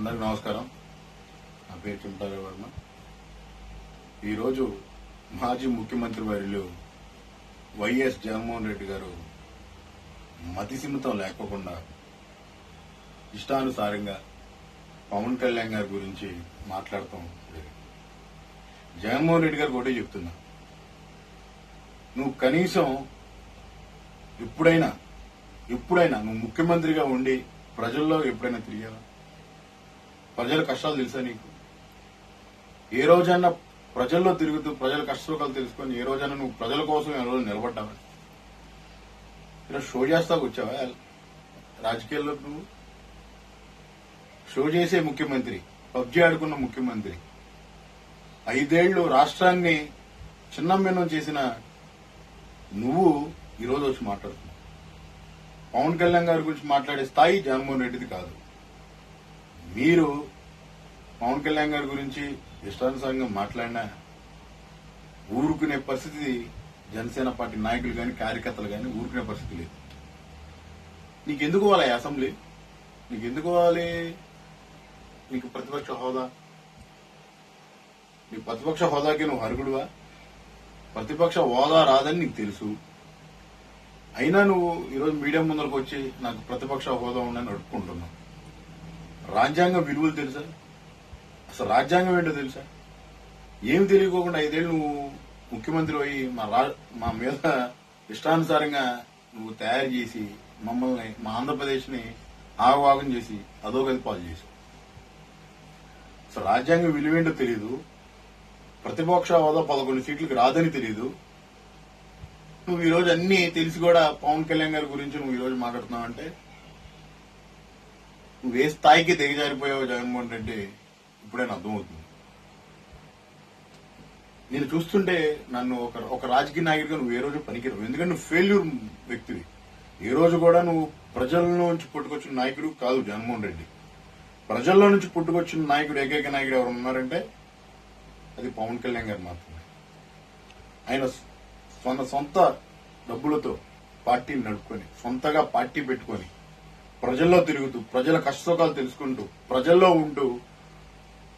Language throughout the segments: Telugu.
అందరికి నమస్కారం. నా పేరు చింతారావు వర్మ. ఈరోజు మాజీ ముఖ్యమంత్రి వర్యులు వైఎస్ జగన్మోహన్ రెడ్డి గారు మతిసిమితం లేకోకుండా ఇష్టానుసారంగా పవన్ కళ్యాణ్ గారి గురించి మాట్లాడటం లేదు. జగన్మోహన్ రెడ్డి గారికి ఒకటే చెప్తున్నా, నువ్వు కనీసం ఎప్పుడైనా నువ్వు ముఖ్యమంత్రిగా ఉండి ప్రజల్లో ఎప్పుడైనా తిరిగావా? ప్రజల కష్టాలు తెలుసా నీకు? ఏ రోజైనా ప్రజల్లో తిరుగుతూ ప్రజల కష్టాలు తెలుసుకొని ఏ రోజైనా నువ్వు ప్రజల కోసం ఏ రోజు నిలబడ్డావా? ఇలా షో చేస్తాకు వచ్చావా? రాజకీయాల్లో నువ్వు షో చేసే ముఖ్యమంత్రి, పబ్జీ ఆడుకున్న ముఖ్యమంత్రి, 5 ఏళ్లు రాష్ట్రాన్ని చిన్నమ్మెన్నం చేసిన నువ్వు ఈరోజు వచ్చి మాట్లాడుతున్నావు. పవన్ కళ్యాణ్ గారి గురించి మాట్లాడే స్థాయి జగన్మోహన్ రెడ్డిది కాదు. మీరు పవన్ కళ్యాణ్ గారి గురించి ఇష్టానుసారంగా మాట్లాడినా ఊరుకునే పరిస్థితి జనసేన పార్టీ నాయకులు కానీ కార్యకర్తలు కానీ ఊరుకునే పరిస్థితి లేదు. నీకెందుకు వాళ్ళ అసెంబ్లీ? నీకెందుకు కావాలి? నీకు ప్రతిపక్ష హోదా? నీ ప్రతిపక్ష హోదాకి నువ్వు అర్హుడువా? ప్రతిపక్ష హోదా రాదని నీకు తెలుసు. అయినా నువ్వు ఈరోజు మీడియా ముందరకు వచ్చి నాకు ప్రతిపక్ష హోదా ఉందని అడుక్కుంటున్నావు. రాజ్యాంగం విలువలు తెలుసా? అసలు రాజ్యాంగం ఏంటో తెలుసా? ఏమి తెలియకోకుండా 5 ఏళ్లు నువ్వు ముఖ్యమంత్రి అయ్యి మా మీద ఇష్టానుసారంగా నువ్వు తయారు చేసి మమ్మల్ని, మా ఆంధ్రప్రదేశ్ ని ఆగవాగం చేసి అధోగతి పాలు చేసి అసలు రాజ్యాంగం విలువేంటో తెలియదు. ప్రతిపక్ష హోదా 11 సీట్లకు రాదని తెలియదు. నువ్వు ఈరోజు అన్ని తెలిసి కూడా పవన్ కళ్యాణ్ గారి గురించి నువ్వు ఈరోజు మాట్లాడుతున్నావు అంటే నువ్వు ఏ స్థాయికి దిగజారిపోయావు జగన్మోహన్ రెడ్డి ఇప్పుడే నాకు అర్థమవుతుంది. నేను చూస్తుంటే నన్ను ఒక రాజకీయ నాయకుడిగా నువ్వు ఏ రోజు పనికిరావు. ఎందుకంటే నువ్వు ఫెయిల్యూర్ వ్యక్తివి. ఏ రోజు కూడా నువ్వు ప్రజల్లో నుంచి పుట్టుకొచ్చిన నాయకుడు కాదు జగన్మోహన్ రెడ్డి. ప్రజల్లో నుంచి పుట్టుకొచ్చిన నాయకుడు, ఏకైక నాయకుడు ఎవరు ఉన్నారంటే అది పవన్ కళ్యాణ్ గారు మాత్రమే. ఆయన సొంత డబ్బులతో పార్టీని నడుపుకొని, సొంతగా పార్టీ పెట్టుకొని, ప్రజల్లో తిరుగుతూ ప్రజల కష్టసుఖాలు తెలుసుకుంటూ ప్రజల్లో ఉంటూ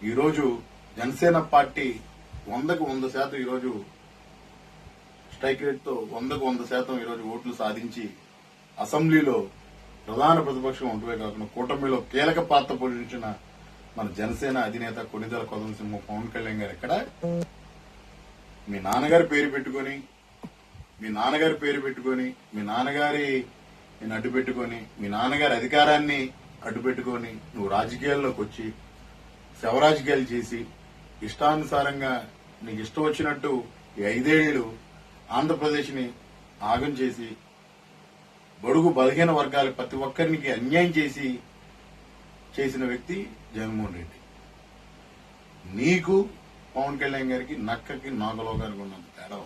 ఈరోజు జనసేన పార్టీ 100కు 100% ఈరోజు స్ట్రైక్ రేట్ తో 100కు 100% ఈరోజు ఓట్లు సాధించి అసెంబ్లీలో ప్రధాన ప్రతిపక్షం ఉంటూనే కాకుండా కూటమిలో కీలక పాత్ర పోషించిన మన జనసేన అధినేత కొణిదెల కొదమసింహ పవన్ కళ్యాణ్ గారు ఎక్కడ? మీ నాన్నగారి పేరు పెట్టుకొని, మీ నాన్నగారి అడ్డు పెట్టుకొని, మీ నాన్నగారి అధికారాన్ని అడ్డు పెట్టుకొని నువ్వు రాజకీయాల్లోకి వచ్చి శవరాజకీయాలు చేసి ఇష్టానుసారంగా నీకు ఇష్టం వచ్చినట్టు ఈ 5 ఏళ్లు ఆంధ్రప్రదేశ్ ని ఆగం చేసి బడుగు బలహీన వర్గాల ప్రతి ఒక్కరికి అన్యాయం చేసిన వ్యక్తి జగన్మోహన్ రెడ్డి. నీకు పవన్ కళ్యాణ్ గారికి నక్కకి నాగలోకానికి ఉన్నంత తేడా.